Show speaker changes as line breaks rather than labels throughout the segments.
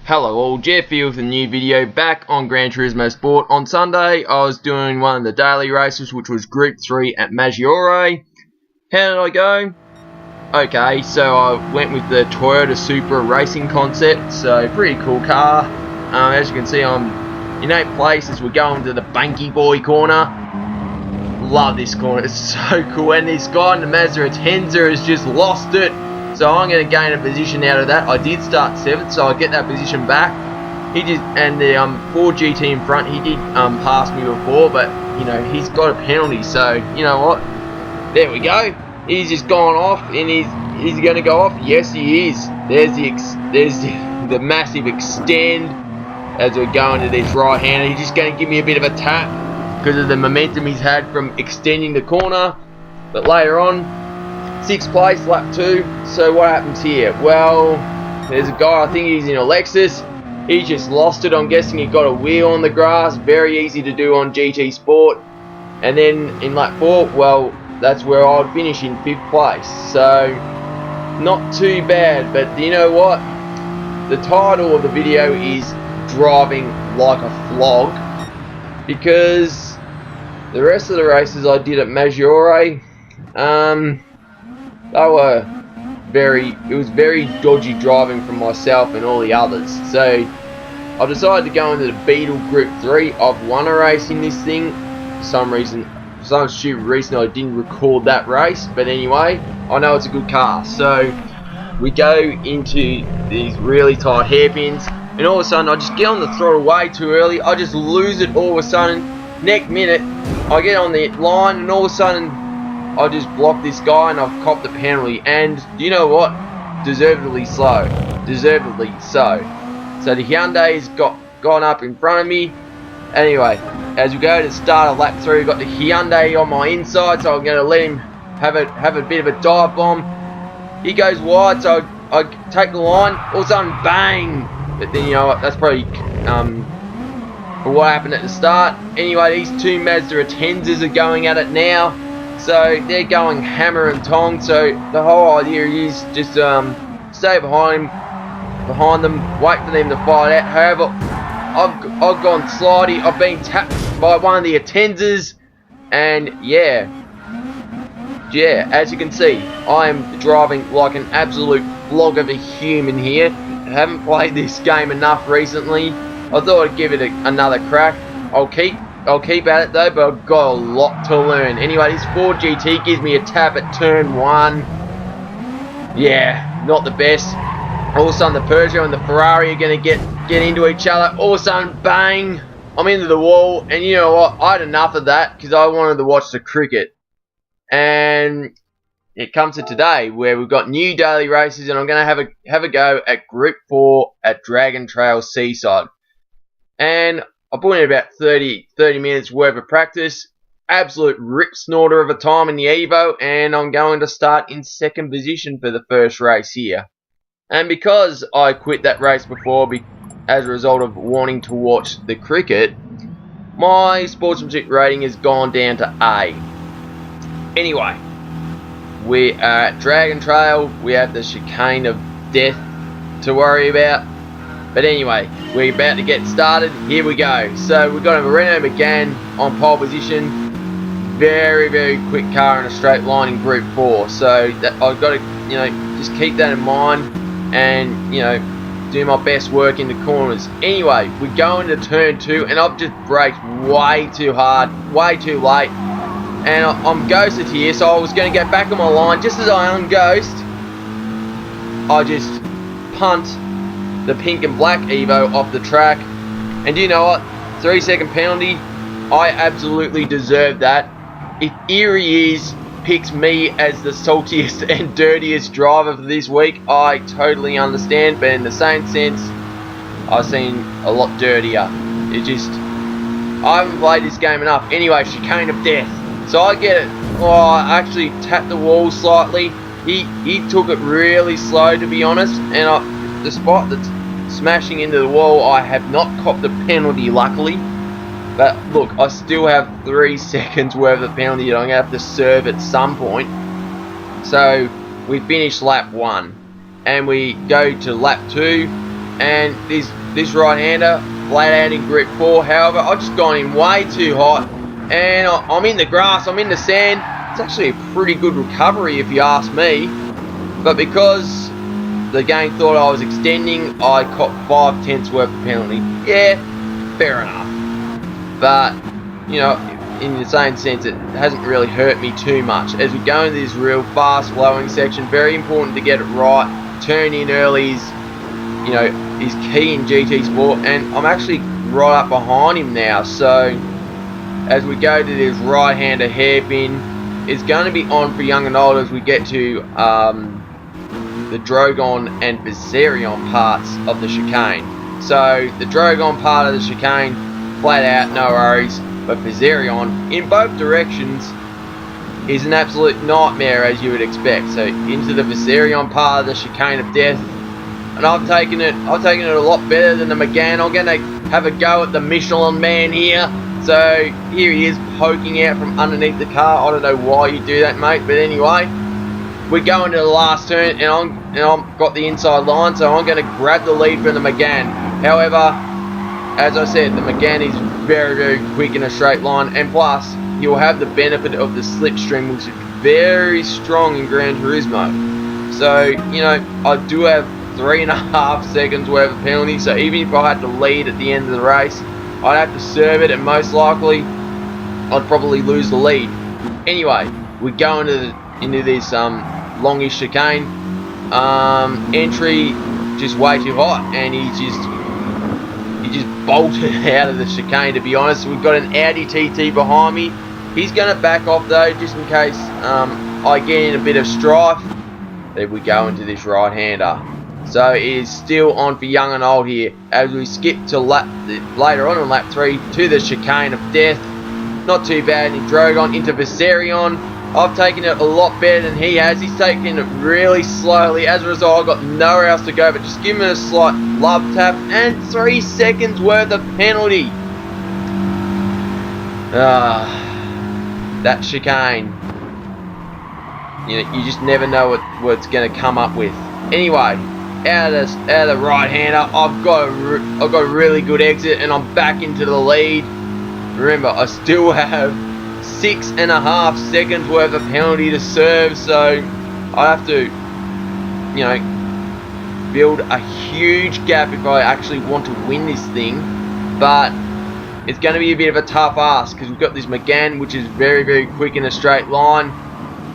Hello all, Jeff here with a new video back on Gran Turismo Sport. On Sunday I was doing one of the daily races, which was Group 3 at Maggiore. How did I go? Okay, so I went with the Toyota Supra racing concept, so pretty cool car. As you can see, I'm in 8th place as we're going to the Banky Boy corner. Love this corner, it's so cool, and this guy in the Mazda Atenza has just lost it. So I'm going to gain a position out of that. I did start 7th, so I get that position back. He did, and the Ford GT in front, he did pass me before, but you know he's got a penalty. So you know what? There we go. He's just gone off, and he's going to go off. Yes, he is. There's the massive extend as we're going to this right hander. He's just going to give me a bit of a tap because of the momentum he's had from extending the corner. But later on, 6th place, lap 2. So what happens here? Well, there's a guy, I think he's in a Lexus. He just lost it. I'm guessing he got a wheel on the grass. Very easy to do on GT Sport. And then in lap 4, well, that's where I'd finish in 5th place. So not too bad. But you know what? The title of the video is Driving Like a Flog, because the rest of the races I did at Maggiore, it was very dodgy driving from myself and all the others. So I decided to go into the Beetle Group 3. I've won a race in this thing. For some stupid reason I didn't record that race. But anyway, I know it's a good car. So we go into these really tight hairpins, and all of a sudden I just get on the throttle way too early. I just lose it all of a sudden. Next minute I get on the line, and all of a sudden I just blocked this guy and I've copped the penalty. And you know what? Deservedly so. Deservedly so. So the Hyundai's gone up in front of me. Anyway, as we go to the start of lap 3, we've got the Hyundai on my inside, so I'm going to let him have a bit of a dive bomb. He goes wide, so I take the line. All of a sudden, bang! But then you know what? That's probably for what happened at the start. Anyway, these two Mazda Atenzas are going at it now. So they're going hammer and tong. So the whole idea is just stay behind them, wait for them to fight out. However, I've gone slidey. I've been tapped by one of the Atenzas, and yeah, as you can see, I am driving like an absolute flog of a human here. I haven't played this game enough recently. I thought I'd give it another crack. I'll keep at it though, but I've got a lot to learn. Anyway, this Ford GT gives me a tap at turn 1. Yeah, not the best. All of a sudden the Peugeot and the Ferrari are going to get into each other. All of a sudden, bang, I'm into the wall. And you know what? I had enough of that because I wanted to watch the cricket. And it comes to today where we've got new daily races, and I'm going to have a go at Group 4 at Dragon Trail Seaside. And I put in about 30 minutes worth of practice. Absolute rip snorter of a time in the Evo, and I'm going to start in 2nd position for the first race here. And because I quit that race before as a result of wanting to watch the cricket, my sportsmanship rating has gone down to A. Anyway, we are at Dragon Trail. We have the chicane of death to worry about. But anyway, we're about to get started. Here we go. So we've got a Renault Megane on pole position. Very, very quick car in a straight line in Group 4. So I've got to, just keep that in mind and, do my best work in the corners. Anyway, we go into turn 2, and I've just braked way too hard, way too late. And I'm ghosted here, so I was going to get back on my line. Just as I unghost, I just punt the pink and black Evo off the track. And you know what? 3-second penalty. I absolutely deserve that. If Erie picks me as the saltiest and dirtiest driver for this week, I totally understand. But in the same sense, I've seen a lot dirtier. I haven't played this game enough. Anyway, chicane of death. So I get it. Oh, I actually tapped the wall slightly. He took it really slow, to be honest. And despite the smashing into the wall, I have not copped a penalty, luckily. But look, I still have 3 seconds worth of penalty that I'm going to have to serve at some point. So we finish lap 1. And we go to lap 2. and this right-hander flat out in grip 4. However, I've just gone in way too hot, and I'm in the grass, I'm in the sand. It's actually a pretty good recovery if you ask me, but because the game thought I was extending, I caught 5/10 worth of penalty. Yeah, fair enough, but you know, in the same sense, it hasn't really hurt me too much. As we go into this real fast flowing section, very important to get it right. Turn in early is, you know, is key in GT Sport, and I'm actually right up behind him now. So as we go to this right-hander hairpin, it's going to be on for young and old as we get to the Drogon and Viserion parts of the chicane. So the Drogon part of the chicane, flat out, no worries. But Viserion, in both directions, is an absolute nightmare, as you would expect. So into the Viserion part of the chicane of death, and I've taken it a lot better than the McGann. I'm going to have a go at the Michelin Man here. So here he is poking out from underneath the car. I don't know why you do that, mate, but anyway, we go into the last turn, and I've got the inside line, so I'm going to grab the lead from the McGann. However, as I said, the McGann is very, very quick in a straight line, and plus, you'll have the benefit of the slipstream, which is very strong in Gran Turismo. So, you know, I do have 3.5 seconds worth of penalty, so even if I had to lead at the end of the race, I'd have to serve it, and most likely, I'd probably lose the lead. Anyway, we go into this longish chicane. Entry just way too hot, and he just bolted out of the chicane, to be honest. We've got an Audi TT behind me. He's going to back off though, just in case I get in a bit of strife. There we go into this right-hander. So it is still on for young and old here, as we skip to later on in lap 3 to the chicane of death. Not too bad in Drogon into Viserion. I've taken it a lot better than he has. He's taken it really slowly. As a result, I've got nowhere else to go but just give him a slight love tap, and 3 seconds worth of penalty. That chicane. You know, you just never know what it's going to come up with. Anyway, out of the right-hander, I've got a really good exit, and I'm back into the lead. Remember, I still have 6.5 seconds worth of penalty to serve, so I have to, you know, build a huge gap if I actually want to win this thing. But it's going to be a bit of a tough ask, because we've got this McGann, which is very, very quick in a straight line.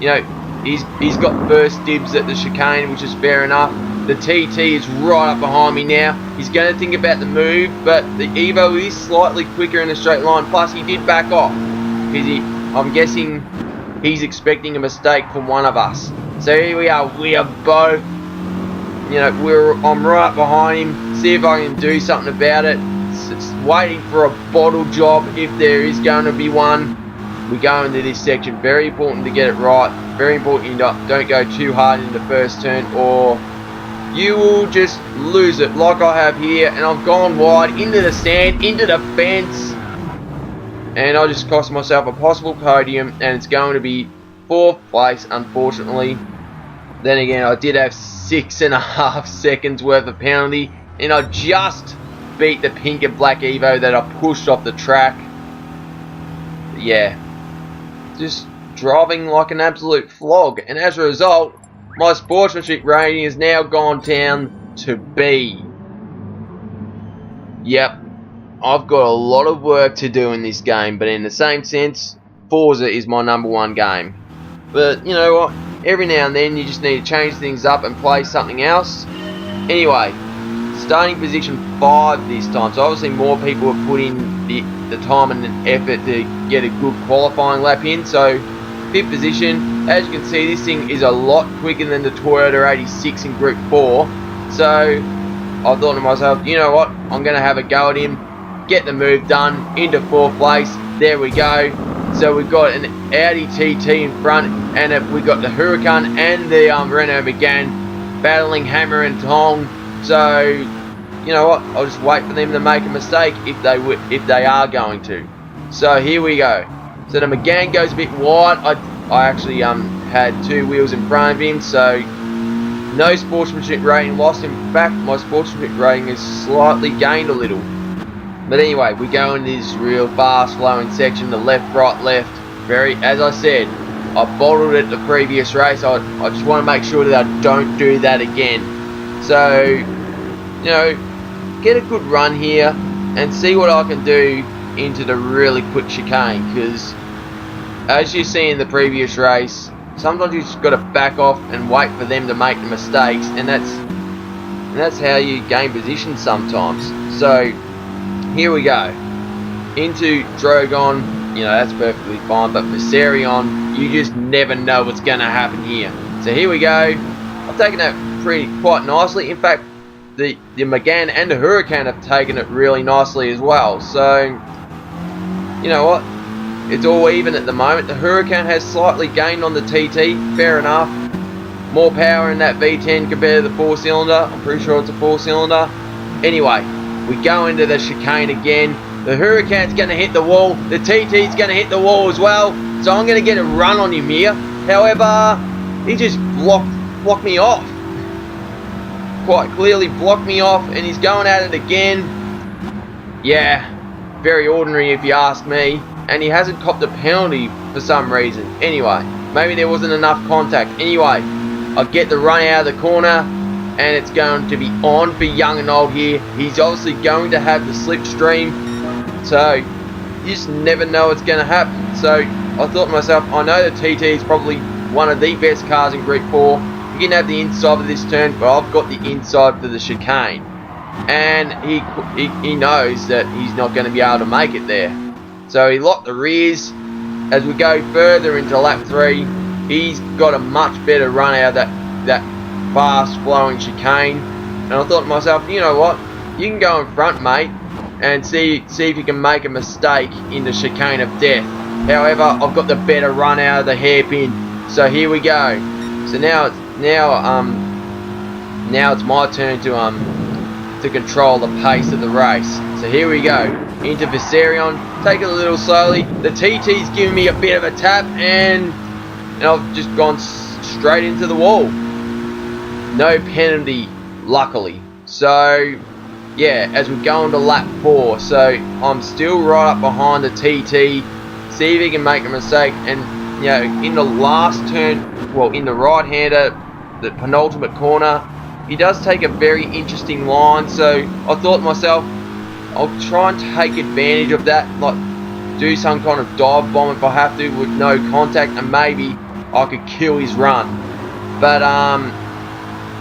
You know, he's got first dibs at the chicane, which is fair enough. The TT is right up behind me now. He's going to think about the move, but the Evo is slightly quicker in a straight line. Plus, he did back off, because I'm guessing he's expecting a mistake from one of us. So here we are. We are both, you know, I'm right behind him. See if I can do something about it. It's waiting for a bottle job if there is going to be one. We go into this section. Very important to get it right. Very important you don't go too hard in the first turn, or you will just lose it like I have here. And I've gone wide into the sand, into the fence, and I just cost myself a possible podium, and it's going to be 4th place, unfortunately. Then again, I did have 6.5 seconds worth of penalty, and I just beat the pink and black Evo that I pushed off the track. Yeah, just driving like an absolute flog, and as a result, my sportsmanship rating has now gone down to B. Yep, I've got a lot of work to do in this game, but in the same sense, Forza is my #1 game. But you know what, every now and then you just need to change things up and play something else. Anyway, starting position 5 this time, so obviously more people have put in the time and effort to get a good qualifying lap in. So 5th position, as you can see, this thing is a lot quicker than the Toyota 86 in Group 4. So I thought to myself, you know what, I'm going to have a go at him, get the move done, into 4th place. There we go. So we've got an Audi TT in front, and we've got the Huracan and the Renault Megane battling hammer and tong. So you know what, I'll just wait for them to make a mistake if they are going to. So here we go. So the McGann goes a bit wide. I actually had 2 wheels in front of him, so No sportsmanship rating lost. In fact, my sportsmanship rating has slightly gained a little. But anyway, we go in this real fast flowing section, the left, right, left. Very, as I said, I bottled it the previous race. I just want to make sure that I don't do that again. So, you know, get a good run here and see what I can do into the really quick chicane. Because, as you see in the previous race, sometimes you just got to back off and wait for them to make the mistakes, and that's how you gain position sometimes. So here we go into Drogon. You know, that's perfectly fine, but Viserion, you just never know what's going to happen here. So here we go. I've taken that quite nicely. In fact, the Megane and the Huracan have taken it really nicely as well. So you know what? It's all even at the moment. The Huracan has slightly gained on the TT. Fair enough. More power in that V10 compared to the 4-cylinder. I'm pretty sure it's a 4-cylinder. Anyway, we go into the chicane again. The Huracan's going to hit the wall. The TT's going to hit the wall as well. So I'm going to get a run on him here. However, he just blocked me off. Quite clearly blocked me off. And he's going at it again. Yeah, very ordinary if you ask me. And he hasn't copped a penalty for some reason. Anyway, maybe there wasn't enough contact. Anyway, I get the run out of the corner. And it's going to be on for Young and Old here. He's obviously going to have the slipstream. So, you just never know what's going to happen. So, I thought to myself, I know the TT is probably one of the best cars in Group 4. You can have the inside of this turn, but I've got the inside for the chicane. And he knows that he's not going to be able to make it there. So, he locked the rears. As we go further into lap 3, he's got a much better run out of that fast flowing chicane. And I thought to myself, you know what, you can go in front, mate, and see if you can make a mistake in the chicane of death. However, I've got the better run out of the hairpin. So here we go. So now it's my turn to control the pace of the race. So here we go into Viserion. Take it a little slowly. The TT's giving me a bit of a tap, and I've just gone straight into the wall. No penalty, luckily. So yeah, as we go into lap 4, so I'm still right up behind the TT. See if he can make a mistake, and you know, in the last turn, well, in the right-hander, the penultimate corner, he does take a very interesting line. So I thought to myself, I'll try and take advantage of that, like do some kind of dive bomb if I have to with no contact, and maybe I could kill his run. But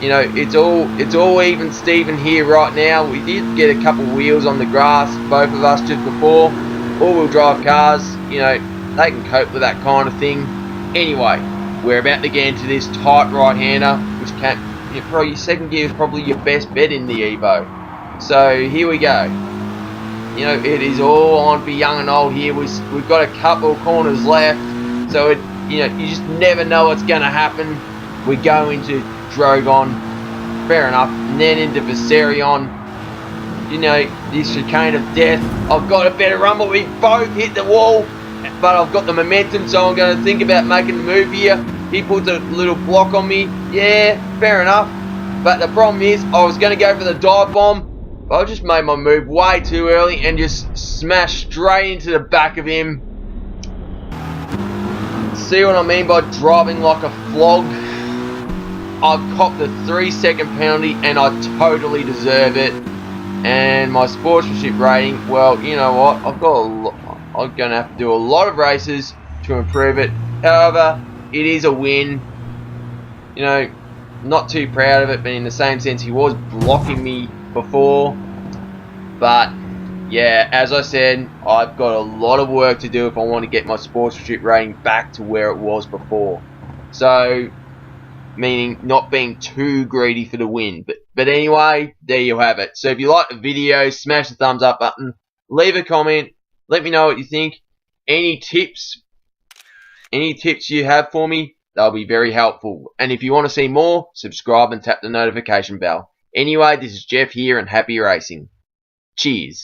you know, it's all even Steven here right now. We did get a couple wheels on the grass, both of us, just before. All-wheel drive cars, you know, they can cope with that kind of thing. Anyway, we're about to get into this tight right-hander, which can, you know, probably your second gear is probably your best bet in the Evo. So here we go. You know, it is all on for Young and Old here. We've got a couple of corners left, so you know, you just never know what's going to happen. We go into Drogon, fair enough, and then into Viserion. You know, this chicane of death. I've got a better run, but we both hit the wall. But I've got the momentum, so I'm going to think about making the move here. He puts a little block on me. Yeah, fair enough. But the problem is, I was going to go for the dive bomb, but I just made my move way too early and just smashed straight into the back of him. See what I mean by driving like a flog? I've copped a 3-second penalty, and I totally deserve it. And my sportsmanship rating, well, you know what? I'm going to have to do a lot of races to improve it. However, it is a win. You know, not too proud of it, but in the same sense, he was blocking me before. But yeah, as I said, I've got a lot of work to do if I want to get my sportsmanship rating back to where it was before. So, meaning not being too greedy for the win. But anyway, there you have it. So if you like the video, smash the thumbs up button, leave a comment, let me know what you think. Any tips you have for me, they'll be very helpful. And if you want to see more, subscribe and tap the notification bell. Anyway, this is Jeff here, and happy racing. Cheers.